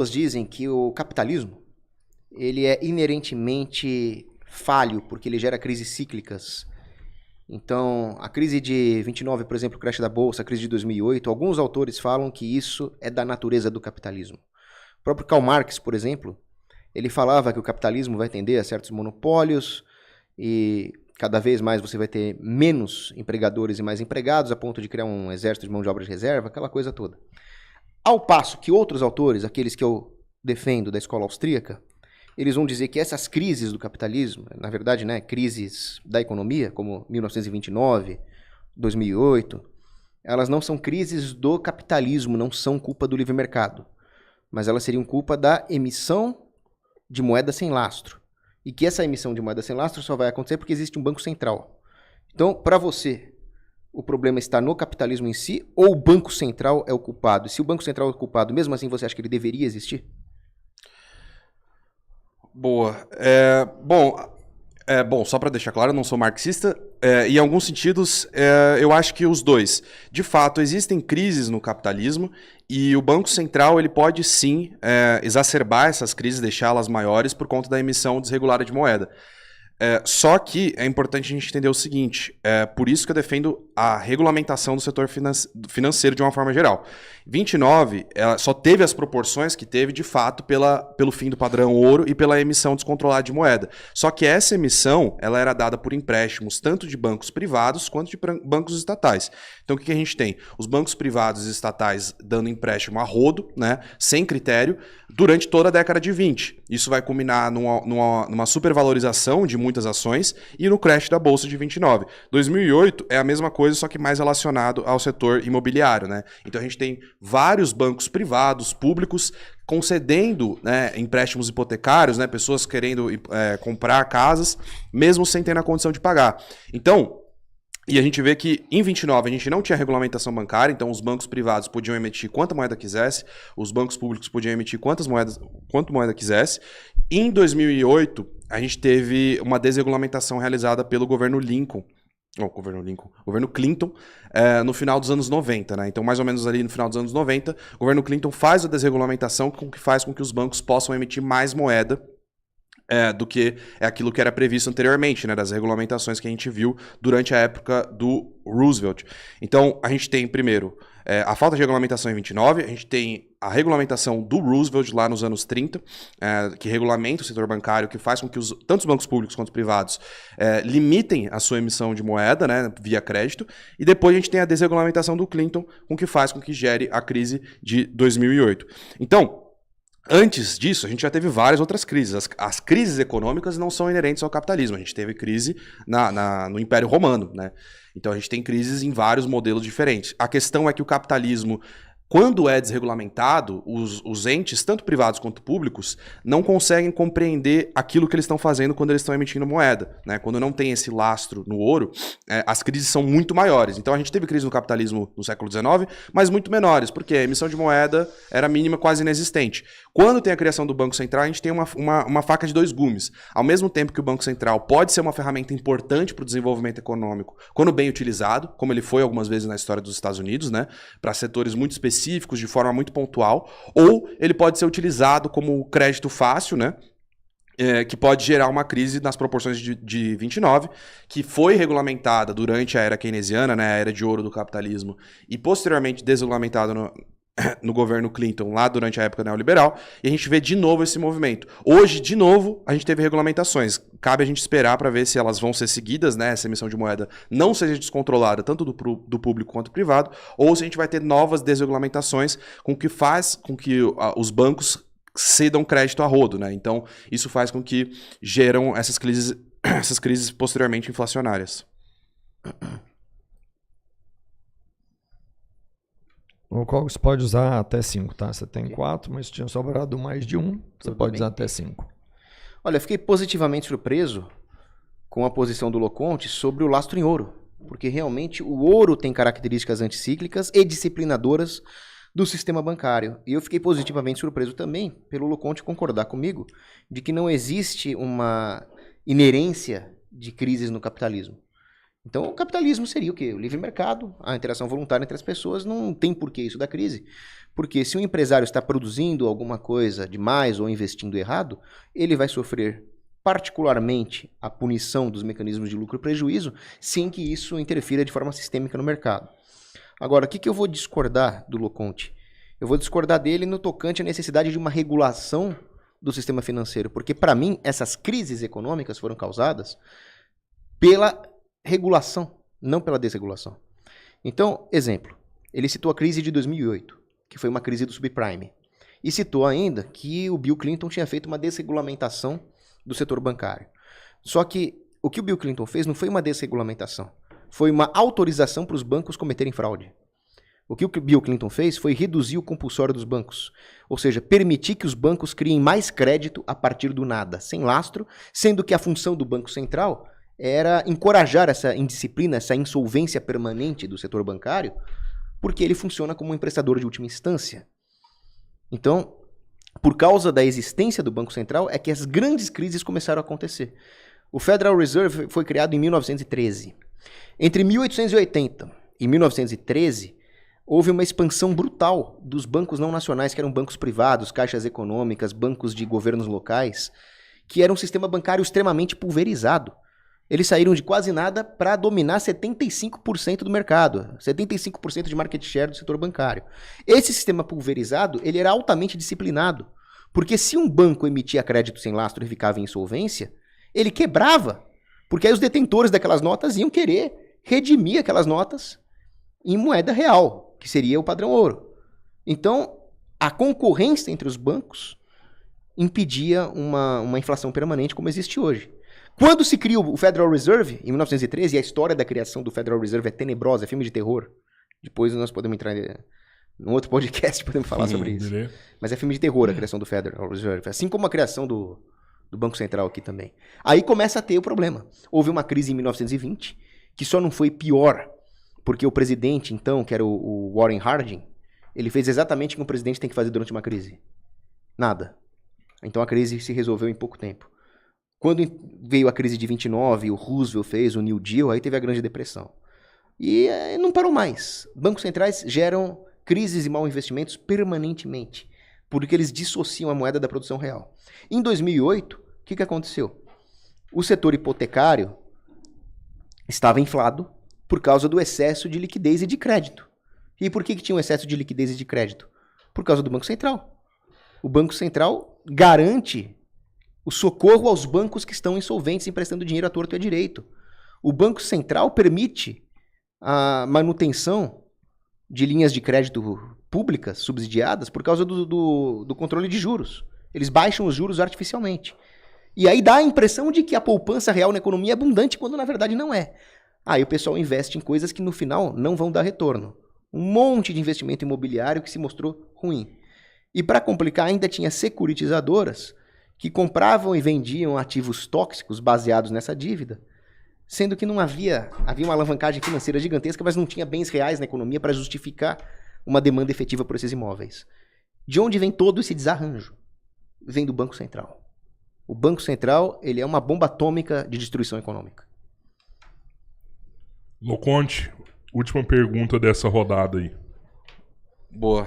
pessoas dizem que o capitalismo ele é inerentemente falho, porque ele gera crises cíclicas. Então, a crise de 29, por exemplo, o crash da Bolsa, a crise de 2008, alguns autores falam que isso é da natureza do capitalismo. O próprio Karl Marx, por exemplo, ele falava que o capitalismo vai tender a certos monopólios e cada vez mais você vai ter menos empregadores e mais empregados, a ponto de criar um exército de mão de obra de reserva, aquela coisa toda. Ao passo que outros autores, aqueles que eu defendo da escola austríaca, eles vão dizer que essas crises do capitalismo, na verdade, né, crises da economia, como 1929, 2008, elas não são crises do capitalismo, não são culpa do livre mercado, mas elas seriam culpa da emissão de moeda sem lastro. E que essa emissão de moeda sem lastro só vai acontecer porque existe um banco central. Então, para você, o problema está no capitalismo em si ou o Banco Central é o culpado? E se o Banco Central é o culpado, mesmo assim você acha que ele deveria existir? Boa. Bom, só para deixar claro, eu não sou marxista. E em alguns sentidos, eu acho que os dois. De fato, existem crises no capitalismo e o Banco Central ele pode sim exacerbar essas crises, deixá-las maiores por conta da emissão desregulada de moeda. Só que é importante a gente entender o seguinte, por isso que eu defendo a regulamentação do setor financeiro de uma forma geral. 29 ela só teve as proporções que teve, de fato, pelo fim do padrão ouro e pela emissão descontrolada de moeda. Só que essa emissão ela era dada por empréstimos tanto de bancos privados quanto de bancos estatais. Então o que a gente tem? Os bancos privados e estatais dando empréstimo a rodo, né, sem critério, durante toda a década de 20. Isso vai culminar numa supervalorização de muitas ações e no crash da Bolsa de 29. 2008 é a mesma coisa, só que mais relacionado ao setor imobiliário, né? Então a gente tem vários bancos privados, públicos, concedendo, né, empréstimos hipotecários, né, pessoas querendo comprar casas, mesmo sem ter a condição de pagar. Então, e a gente vê que em 29 a gente não tinha regulamentação bancária, então os bancos privados podiam emitir quanta moeda quisesse, os bancos públicos podiam emitir quanto moeda quisesse. Em 2008, a gente teve uma desregulamentação realizada pelo governo Clinton, no final dos anos 90, né? Então, mais ou menos ali no final dos anos 90, o governo Clinton faz a desregulamentação que faz com que os bancos possam emitir mais moeda do que aquilo que era previsto anteriormente, né, das regulamentações que a gente viu durante a época do Roosevelt. Então, a gente tem, primeiro, a falta de regulamentação em 29, a gente tem a regulamentação do Roosevelt lá nos anos 30, que regulamenta o setor bancário, que faz com que tanto os bancos públicos quanto privados limitem a sua emissão de moeda, né, via crédito, e depois a gente tem a desregulamentação do Clinton, que faz com que gere a crise de 2008. Então, antes disso, a gente já teve várias outras crises. As crises econômicas não são inerentes ao capitalismo. A gente teve crise no Império Romano, né? Então a gente tem crises em vários modelos diferentes. A questão é que o capitalismo, quando é desregulamentado, os entes, tanto privados quanto públicos, não conseguem compreender aquilo que eles estão fazendo quando eles estão emitindo moeda, né? Quando não tem esse lastro no ouro, as crises são muito maiores. Então a gente teve crise no capitalismo no século XIX, mas muito menores, porque a emissão de moeda era mínima, quase inexistente. Quando tem a criação do Banco Central, a gente tem uma faca de dois gumes. Ao mesmo tempo que o Banco Central pode ser uma ferramenta importante para o desenvolvimento econômico, quando bem utilizado, como ele foi algumas vezes na história dos Estados Unidos, né? Para setores muito específicos, de forma muito pontual, ou ele pode ser utilizado como crédito fácil, né? Que pode gerar uma crise nas proporções de 29, que foi regulamentada durante a era keynesiana, né, a era de ouro do capitalismo, e posteriormente desregulamentada no governo Clinton, lá durante a época neoliberal, e a gente vê de novo esse movimento. Hoje, de novo, a gente teve regulamentações. Cabe a gente esperar para ver se elas vão ser seguidas, né, essa emissão de moeda não seja descontrolada tanto do público quanto do privado, ou se a gente vai ter novas desregulamentações que faz com que os bancos cedam crédito a rodo, né? Então, isso faz com que geram essas crises posteriormente inflacionárias. O qual você pode usar até 5, tá? Você tem 4, mas tinha sobrado mais de um, você pode usar até 5. Olha, eu fiquei positivamente surpreso com a posição do Loconte sobre o lastro em ouro, porque realmente o ouro tem características anticíclicas e disciplinadoras do sistema bancário. E eu fiquei positivamente surpreso também pelo Loconte concordar comigo de que não existe uma inerência de crises no capitalismo. Então, o capitalismo seria o quê? O livre mercado, a interação voluntária entre as pessoas, não tem porquê isso da crise. Porque se um empresário está produzindo alguma coisa demais ou investindo errado, ele vai sofrer particularmente a punição dos mecanismos de lucro e prejuízo, sem que isso interfira de forma sistêmica no mercado. Agora, o que eu vou discordar do Loconte? Eu vou discordar dele no tocante à necessidade de uma regulação do sistema financeiro, porque para mim essas crises econômicas foram causadas pela regulação, não pela desregulação. Então, exemplo, ele citou a crise de 2008, que foi uma crise do subprime, e citou ainda que o Bill Clinton tinha feito uma desregulamentação do setor bancário. Só que o que o Bill Clinton fez não foi uma desregulamentação, foi uma autorização para os bancos cometerem fraude. O que o Bill Clinton fez foi reduzir o compulsório dos bancos, ou seja, permitir que os bancos criem mais crédito a partir do nada, sem lastro, sendo que a função do Banco Central era encorajar essa indisciplina, essa insolvência permanente do setor bancário, porque ele funciona como um emprestador de última instância. Então, por causa da existência do Banco Central, é que as grandes crises começaram a acontecer. O Federal Reserve foi criado em 1913. Entre 1880 e 1913, houve uma expansão brutal dos bancos não nacionais, que eram bancos privados, caixas econômicas, bancos de governos locais, que era um sistema bancário extremamente pulverizado. Eles saíram de quase nada para dominar 75% do mercado, 75% de market share do setor bancário. Esse sistema pulverizado, ele era altamente disciplinado, porque se um banco emitia crédito sem lastro e ficava em insolvência, ele quebrava, porque aí os detentores daquelas notas iam querer redimir aquelas notas em moeda real, que seria o padrão ouro. Então, a concorrência entre os bancos impedia uma inflação permanente como existe hoje. Quando se cria o Federal Reserve, em 1913, e a história da criação do Federal Reserve é tenebrosa, é filme de terror. Depois nós podemos entrar num outro podcast, podemos falar sobre isso. Mas é filme de terror a criação do Federal Reserve, assim como a criação do Banco Central aqui também. Aí começa a ter o problema. Houve uma crise em 1920, que só não foi pior, porque o presidente, então, que era o Warren Harding, ele fez exatamente o que um presidente tem que fazer durante uma crise. Nada. Então a crise se resolveu em pouco tempo. Quando veio a crise de 29, o Roosevelt fez o New Deal, aí teve a Grande Depressão. E não parou mais. Bancos centrais geram crises e mal investimentos permanentemente, porque eles dissociam a moeda da produção real. Em 2008, o que aconteceu? O setor hipotecário estava inflado por causa do excesso de liquidez e de crédito. E por que tinha um excesso de liquidez e de crédito? Por causa do Banco Central. O Banco Central garante o socorro aos bancos que estão insolventes, emprestando dinheiro à torto e à direito. O Banco Central permite a manutenção de linhas de crédito públicas subsidiadas por causa do controle de juros. Eles baixam os juros artificialmente. E aí dá a impressão de que a poupança real na economia é abundante, quando na verdade não é. Aí o pessoal investe em coisas que no final não vão dar retorno. Um monte de investimento imobiliário que se mostrou ruim. E para complicar, ainda tinha securitizadoras que compravam e vendiam ativos tóxicos baseados nessa dívida, sendo que não havia uma alavancagem financeira gigantesca, mas não tinha bens reais na economia para justificar uma demanda efetiva por esses imóveis. De onde vem todo esse desarranjo? Vem do Banco Central. O Banco Central, ele é uma bomba atômica de destruição econômica. Loconte, última pergunta dessa rodada aí. Boa.